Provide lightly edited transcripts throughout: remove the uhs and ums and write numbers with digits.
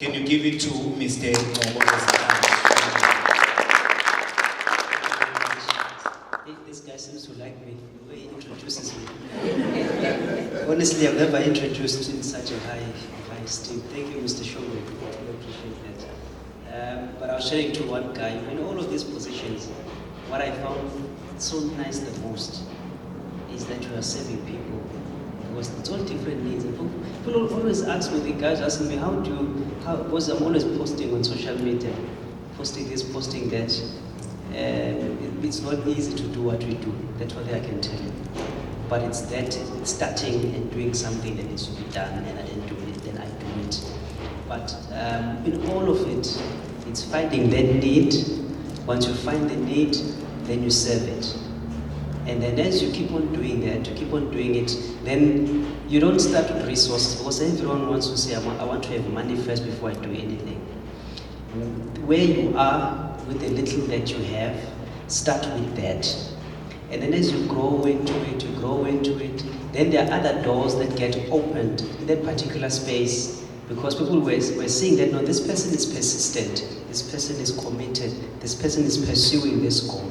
Can you give it to Mr. Ngcobo? This guy seems to like me, the way he introduces me. Honestly, I've never introduced in such a high esteem. Thank you, Mr. Shogun. I appreciate that. But I was sharing to one guy, in all of these positions, what I found so nice the most is that you are serving people. Because it's all different needs. People always ask me, the guys asking me, because I'm always posting on social media, posting this, posting that. It's not easy to do what we do. That's what I can tell you. But it's starting and doing something that needs to be done, and I didn't do it, then I do it. But in all of it, it's finding that need. Once you find the need, then you serve it. And then as you keep on doing that, you keep on doing it, then you don't start with resources, because everyone wants to say, I want to have money first before I do anything. Where you are with the little that you have, start with that. And then as you grow into it, then there are other doors that get opened in that particular space, because people were seeing that, no, this person is persistent, this person is committed, this person is pursuing this goal.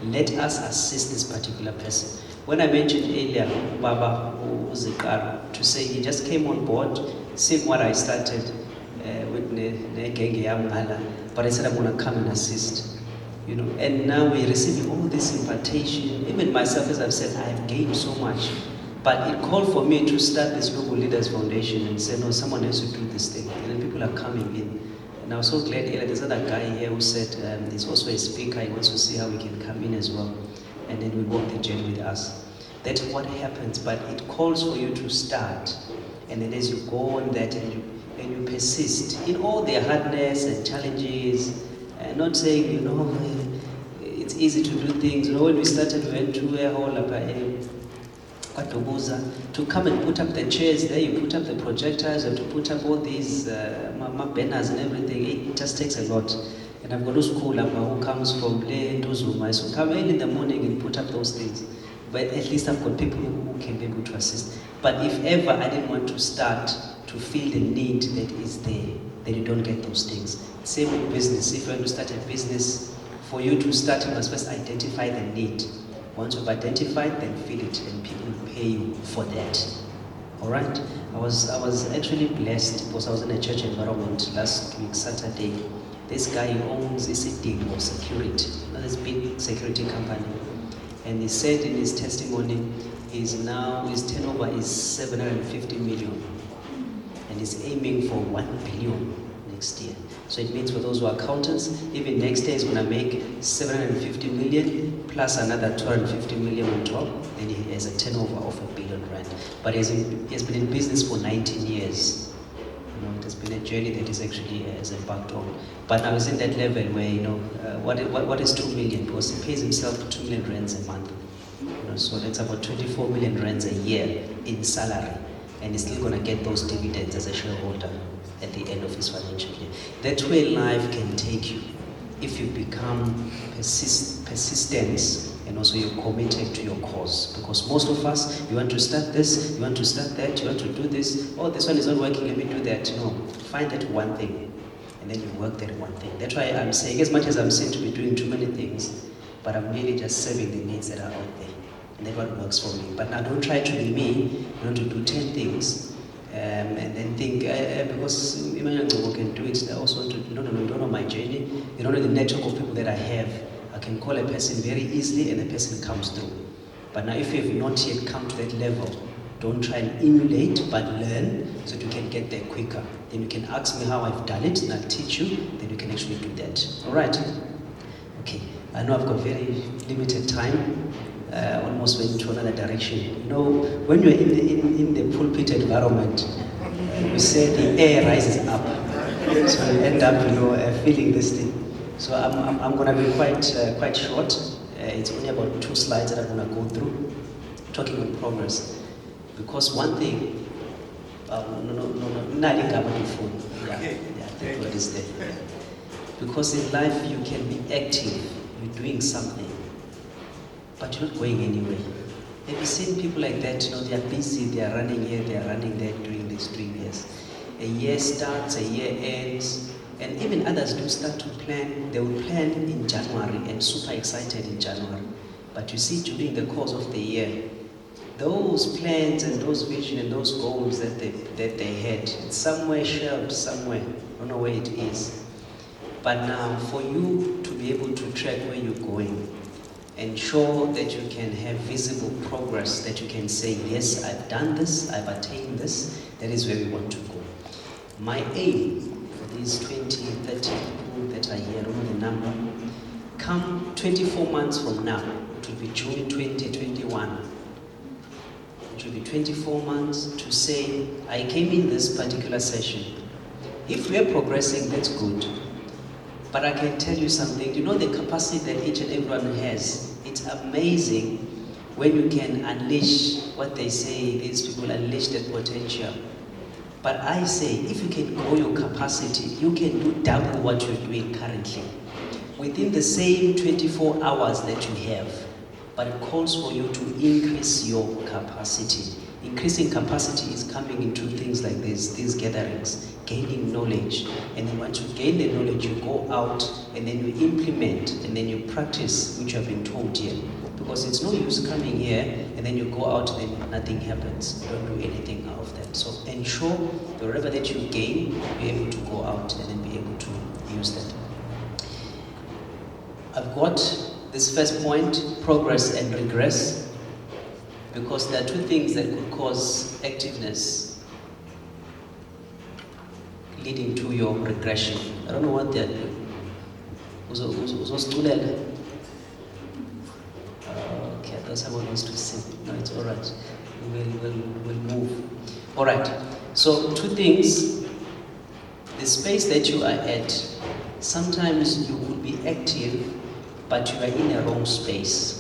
Let us assist this particular person. When I mentioned earlier, Baba Uzikaru, to say he just came on board, same what I started with Emmauel, but I said I'm going to come and assist. You know, and now we're receiving all this impartation. Even myself, as I've said, I've gained so much. But it called for me to start this Global Leaders Foundation and say, no, someone has to do this thing. And then people are coming in. And I was so glad, there's another guy here who said he's also a speaker, he wants to see how we can come in as well. And then we walk the journey with us. That's what happens, but it calls for you to start. And then as you go on that and you persist in all the hardness and challenges, and not saying, you know, it's easy to do things. You know, when we started, we went to a hall up to come and put up the chairs there, you put up the projectors, you have to put up all these banners and everything. It just takes a lot. And I've got a school who comes from Zuma, so come early in the morning and put up those things. But at least I've got people who can be able to assist. But if ever I didn't want to start to feel the need that is there, then you don't get those things. Same with business. If you want to start a business, for you to start, you must first identify the need. Once you've identified, then feel it, and people will pay you for that. All right? I was actually blessed because I was in a church environment last week, Saturday. This guy owns a deal of security, this big security company. And he said in his testimony, his turnover is 750 million. And he's aiming for 1 billion next year. So it means for those who are accountants, even next year he's going to make 750 million plus another 250 million on top. Then he has a turnover of R1 billion. But he has been in business for 19 years. You know, it has been a journey that is actually has embarked on. But now he's in that level where, you know, what is 2 million? Because he pays himself 2 million rands a month. You know, so that's about 24 million rands a year in salary. And he's still going to get those dividends as a shareholder at the end of his financial year. That's where life can take you if you become persistent and also you're committed to your cause. Because most of us, you want to start this, you want to start that, you want to do this. Oh, this one is not working, let me do that. No, find that one thing and then you work that one thing. That's why I'm saying, as much as I'm seen to be doing too many things, but I'm really just serving the needs that are out there. And that what works for me. But now don't try to be me, you know, to do 10 things. And then think, because Emmauel can do it, I also want to, you don't know my journey, you don't know the network of people that I have. I can call a person very easily and the person comes through. But now if you have not yet come to that level, don't try and emulate, but learn so that you can get there quicker. Then you can ask me how I've done it and I'll teach you, then you can actually do that. All right? Okay, I know I've got very limited time. Almost went into another direction. You know, when you're in the pulpit environment, we say the air rises up, so you end up, you know, feeling this thing. So I'm going to be quite short. It's only about 2 slides that I'm going to go through, talking on progress. Because one thing, thank God is there. Because in life you can be active, you're doing something, but you're not going anywhere. Have you seen people like that? You know, they are busy, they are running here, they are running there, doing this, doing this. a year starts, a year ends, and even others do start to plan. They will plan in January and super excited in January. But you see, during the course of the year, those plans and those visions and those goals that they had, it's somewhere shelved, somewhere. I don't know where it is. But now, for you to be able to track where you're going, ensure that you can have visible progress, that you can say, yes, I've done this, I've attained this, that is where we want to go. My aim for these 20, 30 people that are here, I don't know the number, come 24 months from now, it will be June 2021. It will be 24 months to say, I came in this particular session. If we are progressing, that's good. But I can tell you something, you know the capacity that each and everyone has. It's amazing when you can unleash what they say, these people unleash their potential. But I say, if you can grow your capacity, you can do double what you're doing currently. Within the same 24 hours that you have, but it calls for you to increase your capacity. Increasing capacity is coming into things like this, these gatherings, gaining knowledge. And then once you gain the knowledge, you go out and then you implement and then you practice which you have been told here. Because it's no use coming here and then you go out and then nothing happens. You don't do anything out of that. So ensure wherever that you gain, be able to go out and then be able to use that. I've got this first point, progress and regress, because there are two things that could cause activeness leading to your regression. I don't know what they're doing. Okay, that's someone wants to sing. No, it's all right. We'll move. All right. So two things. The space that you are at, sometimes you will be active, but you are in a wrong space.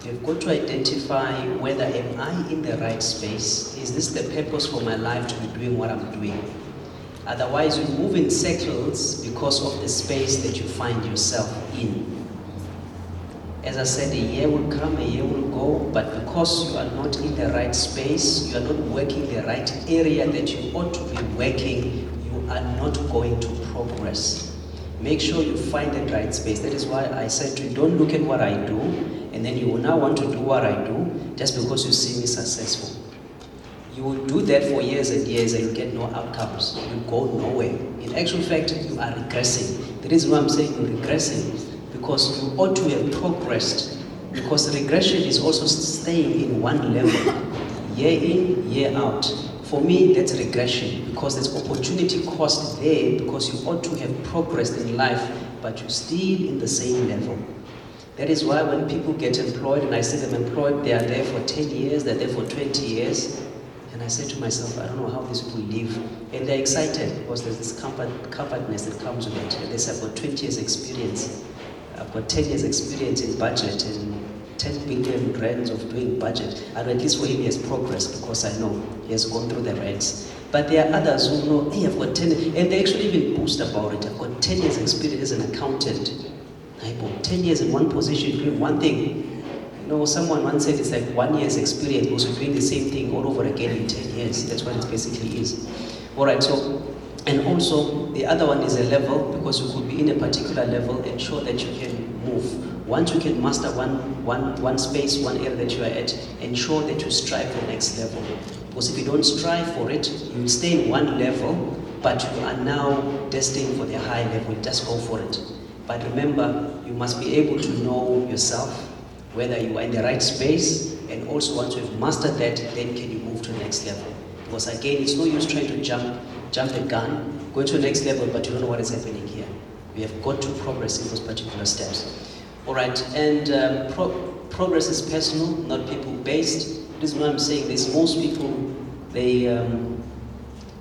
You've got to identify whether am I in the right space? Is this the purpose for my life to be doing what I'm doing? Otherwise, you move in circles because of the space that you find yourself in. As I said, a year will come, a year will go, but because you are not in the right space, you are not working the right area that you ought to be working, you are not going to progress. Make sure you find the right space. That is why I said to you, don't look at what I do, and then you will now want to do what I do just because you see me successful. You will do that for years and years and you get no outcomes. You go nowhere. In actual fact, you are regressing. The reason why I'm saying you're regressing because you ought to have progressed. Because regression is also staying in one level, year in, year out. For me, that's regression because there's opportunity cost there because you ought to have progressed in life, but you're still in the same level. That is why when people get employed, and I see them employed, they are there for 10 years, they're there for 20 years, and I say to myself, I don't know how these people live. And they're excited because there's this comfortness that comes with it. And they say, I've got 20 years experience. I've got 10 years experience in budget and 10 billion rands of doing budget. And at least for him, he has progressed because I know he has gone through the ranks. But there are others who know, hey, I've got 10, and they actually even boast about it. I've got 10 years experience as an accountant. I've got 10 years in one position doing one thing. You know, someone once said it's like 1 year's experience, also doing the same thing all over again in 10 years. That's what it basically is. All right, so, and also the other one is a level, because you could be in a particular level, ensure that you can move. Once you can master one space, one area that you are at, ensure that you strive for the next level. Because if you don't strive for it, you will stay in one level, but you are now destined for the high level. Just go for it. But remember, you must be able to know yourself, whether you are in the right space, and also once you've mastered that, then can you move to the next level. Because again, it's no use trying to jump the gun, go to the next level, but you don't know what is happening here. We have got to progress in those particular steps. All right, and progress is personal, not people-based. This is what I'm saying. There's most people, they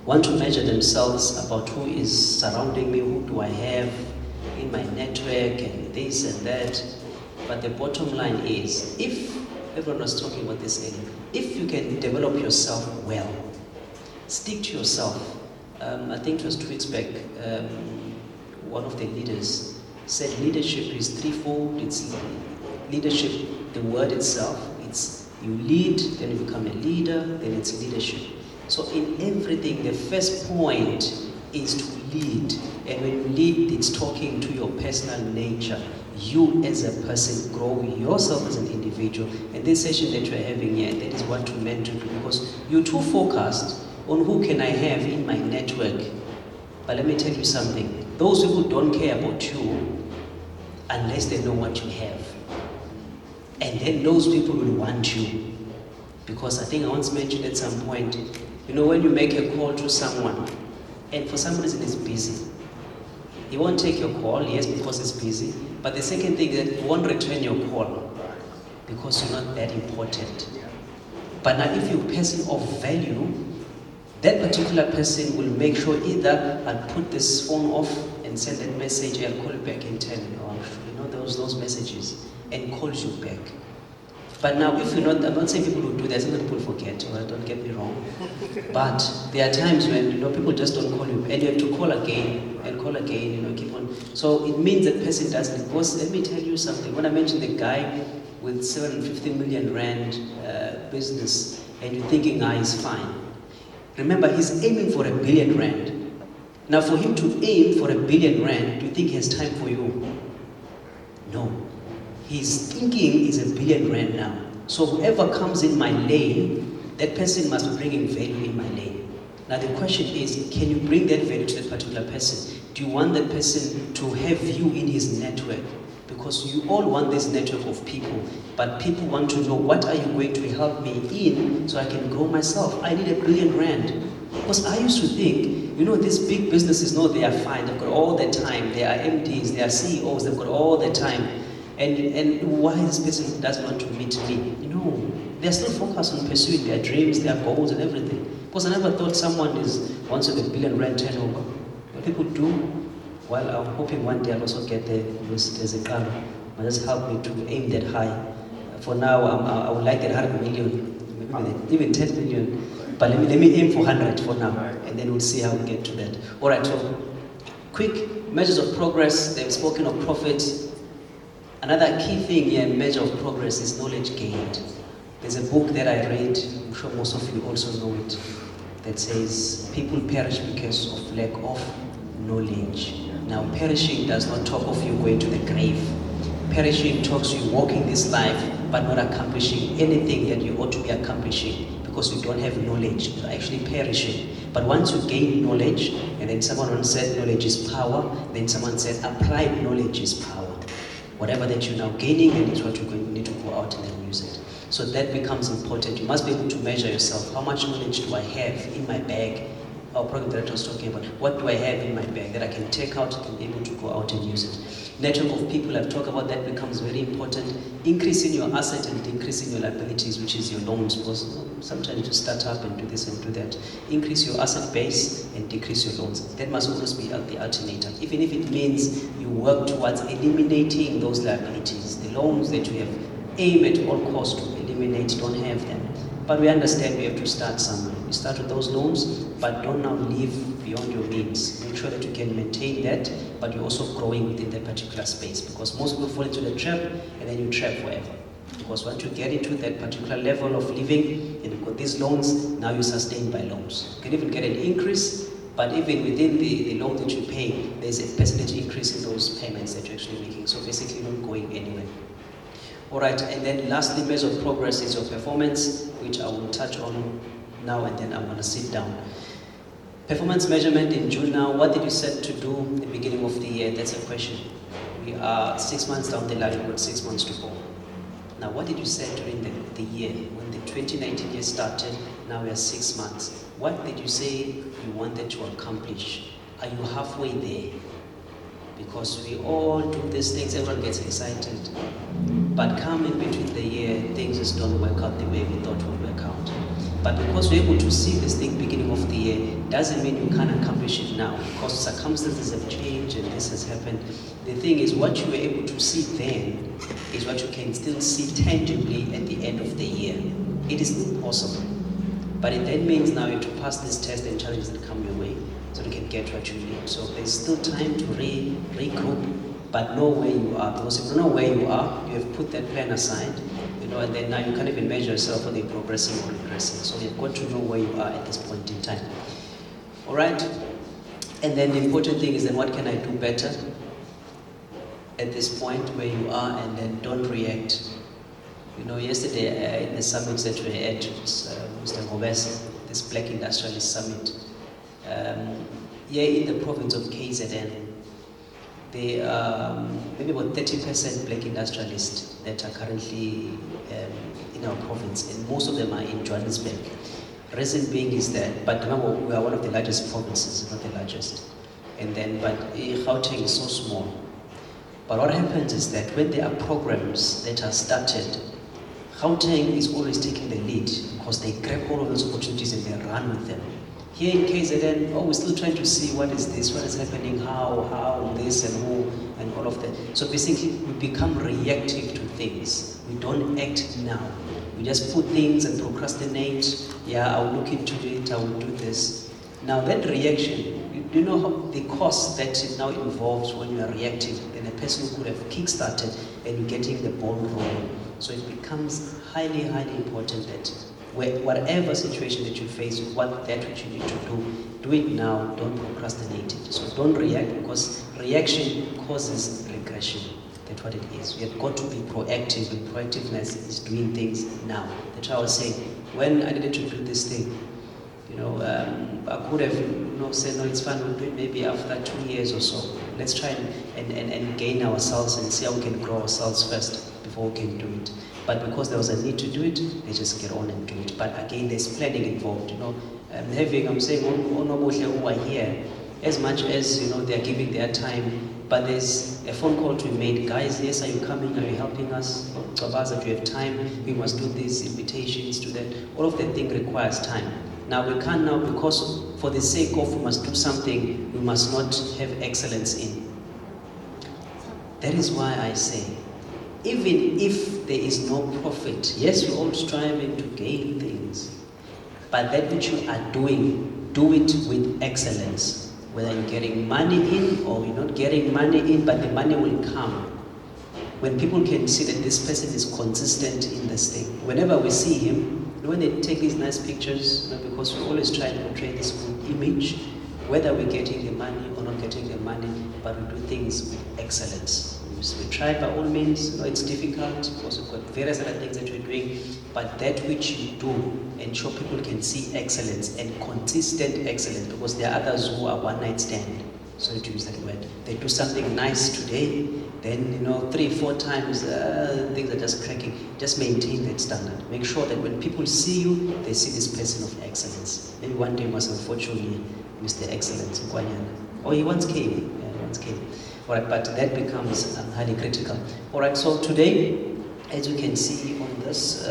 want to measure themselves about who is surrounding me, who do I have in my network, and this and that. But the bottom line is, if everyone was talking about this earlier, if you can develop yourself well, stick to yourself. I think it was 2 weeks back, one of the leaders said leadership is threefold. It's leadership, the word itself, it's you lead, then you become a leader, then it's leadership. So in everything, the first point is to lead. And when you lead, it's talking to your personal nature. You as a person grow yourself as an individual. And this session that you're having here, that is what we're meant to do, because you're too focused on who can I have in my network. But let me tell you something. Those people don't care about you unless they know what you have. And then those people will want you. Because I think I once mentioned at some point, you know, when you make a call to someone, and for some reason it's busy, he won't take your call, yes, because it's busy. But the second thing is that he won't return your call because you're not that important. But now if you're a person of value, that particular person will make sure either I'll put this phone off and send that message, I'll call you back in 10, or you know, those messages, and calls you back. But now if you're not, I'm not saying people will do that, some people forget, don't get me wrong. But there are times when, you know, people just don't call you, and you have to call again, and call again, you know, keep on. So it means that person doesn't, because let me tell you something, when I mentioned the guy with 750 million rand business, and you're thinking, he's fine. Remember, he's aiming for 1 billion rand. Now for him to aim for 1 billion rand, do you think he has time for you? No. His thinking is 1 billion rand now. So whoever comes in my lane, that person must be bringing value in my lane. Now the question is, can you bring that value to that particular person? Do you want that person to have you in his network? Because you all want this network of people, but people want to know, what are you going to help me in so I can grow myself? I need 1 billion rand. Because I used to think, you know, these big businesses, no, they are fine. They've got all the time. They are MDs, they are CEOs, they've got all the time. And why this person doesn't want to meet me? You know, they're still focused on pursuing their dreams, their goals and everything. Because I never thought someone wants to have 1 billion rand turnover. What people do, well, I'm hoping one day I'll also get there. There's a car. Just help me to aim that high. For now, I would like that 100 million, maybe even 10 million. But let me aim for 100 for now, and then we'll see how we get to that. All right, so quick measures of progress. They've spoken of profit. Another key thing here, measure of progress, is knowledge gained. There's a book that I read, I'm sure most of you also know it, that says, people perish because of lack of knowledge. Now, perishing does not talk of you going to the grave. Perishing talks you walking this life, but not accomplishing anything that you ought to be accomplishing because you don't have knowledge. You're actually perishing. But once you gain knowledge, and then someone once said knowledge is power, then someone said applied knowledge is power. Whatever that you're now gaining, then is what you're going to need to go out and then use it. So that becomes important. You must be able to measure yourself. How much knowledge do I have in my bag? Our program director was talking about, what do I have in my bag that I can take out and be able to go out and use it? Network of people, I've talked about that, becomes very important. Increasing your asset and decreasing your liabilities, which is your loans, because sometimes you start up and do this and do that. Increase your asset base and decrease your loans. That must always be the alternator. Even if it means you work towards eliminating those liabilities, the loans that you have aim at all costs to eliminate, don't have them. But we understand we have to start somewhere. You start with those loans, but don't now live beyond your means. Make sure that you can maintain that, but you're also growing within that particular space. Because most people fall into the trap, and then you trap forever. Because once you get into that particular level of living, and you've got these loans, now you're sustained by loans. You can even get an increase, but even within the loan that you pay, there's a percentage increase in those payments that you're actually making. So basically you're not going anywhere. All right, and then lastly, measure of progress is your performance, which I will touch on now, and then I'm going to sit down. Performance measurement in June now. What did you set to do at the beginning of the year? That's a question. We are 6 months down the line, we've got 6 months to go. Now, what did you set during the year? When the 2019 year started, now we are 6 months. What did you say you wanted to accomplish? Are you halfway there? Because we all do these things, everyone gets excited. But come in between the year, things just don't work out the way we thought would work out. But because we're able to see this thing beginning of the year, doesn't mean you can't accomplish it now. Because circumstances have changed and this has happened. The thing is, what you were able to see then is what you can still see tangibly at the end of the year. It is still possible. But it then means now you have to pass this test and challenges that come your way so you can get what you need. So there's still time to regroup, but know where you are. Because if you know where you are, you have put that plan aside, and then now you can't even measure yourself whether you're progressing or regressing. So you've got to know where you are at this point in time. All right? And then the important thing is then what can I do better at this point where you are, and then don't react. Yesterday in the summit that we had, Mr. Ngcobo, this Black Industrialist Summit, here in the province of KZN, there are maybe about 30% Black industrialists that are currently in our province, and most of them are in Johannesburg. Reason being is that, but remember, we are one of the largest provinces, not the largest. And then, but Gauteng is so small. But what happens is that when there are programs that are started, Gauteng is always taking the lead because they grab all of those opportunities and they run with them. Here in KZN, we're still trying to see what is this, what is happening, how, this and who, and all of that. So basically, we become reactive to things. We don't act now. We just put things and procrastinate. Yeah, I'll look into it, I will do this. Now that reaction, you know how the cost that it now involves when you are reactive, and a person who could have kick-started and you're getting the ball rolling. So it becomes highly, highly important that whatever situation that you face, that which you need to do it now, don't procrastinate it. So don't react, because reaction causes regression. That's what it is. We have got to be proactive, and proactiveness is doing things now. That's why I was saying, when I needed to do this thing, I could have said, no, it's fine, we'll do it maybe after 2 years or so. Let's try and gain ourselves and see how we can grow ourselves first before we can do it. But because there was a need to do it, they just get on and do it. But again, there's planning involved. I'm saying, who are here, as much as they are giving their time, but there's a phone call to be made. Guys, yes, are you coming? Are you helping us? That you have time. We must do these invitations, do that. All of that thing requires time. Now we can't now, because for the sake of we must do something, we must not have excellence in. That is why I say, even if there is no profit, yes, we're all striving to gain things, but that which you are doing, do it with excellence. Whether you're getting money in or you're not getting money in, but the money will come. When people can see that this person is consistent in this thing. Whenever we see him, when they take these nice pictures, because we always try to portray this good image, whether we're getting the money or not getting the money, but we do things with excellence. We try by all means. It's difficult because we've got various other things that we're doing, but that which you do, ensure people can see excellence and consistent excellence, because there are others who are one night stand. Sorry to use that word. They do something nice today, then 3-4 times things are just cracking. Just maintain that standard. Make sure that when people see you, they see this person of excellence. Maybe one day was unfortunately Mr. Excellence Nkwanyana. Or he once came. Yeah, he once came. All right, but that becomes highly critical. All right, so today, as you can see on this,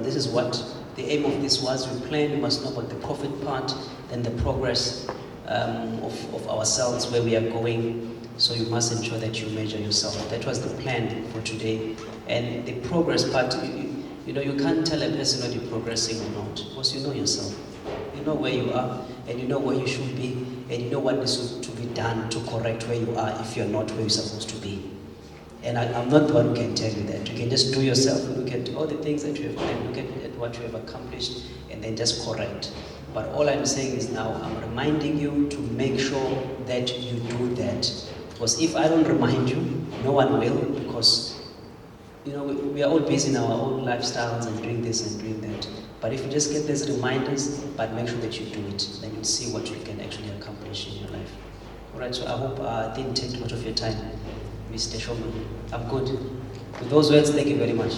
this is what the aim of this was. We planned, we must know about the profit part, then the progress of ourselves, where we are going. So you must ensure that you measure yourself. That was the plan for today. And the progress part, you can't tell a person whether you're progressing or not, because you know yourself. You know where you are, and you know where you should be, and you know what needs to be done to correct where you are if you're not where you're supposed to be. And I'm not the one who can tell you that. You can just do yourself, look at all the things that you have done, look at what you have accomplished, and then just correct. But all I'm saying is now, I'm reminding you to make sure that you do that. Because if I don't remind you, no one will, because we are all busy in our own lifestyles and doing this and doing that. But if you just get these reminders, but make sure that you do it, then you'll see what you can actually accomplish in your life. All right, so I hope I didn't take too much of your time, Mr. Showman. I'm good. With those words, thank you very much.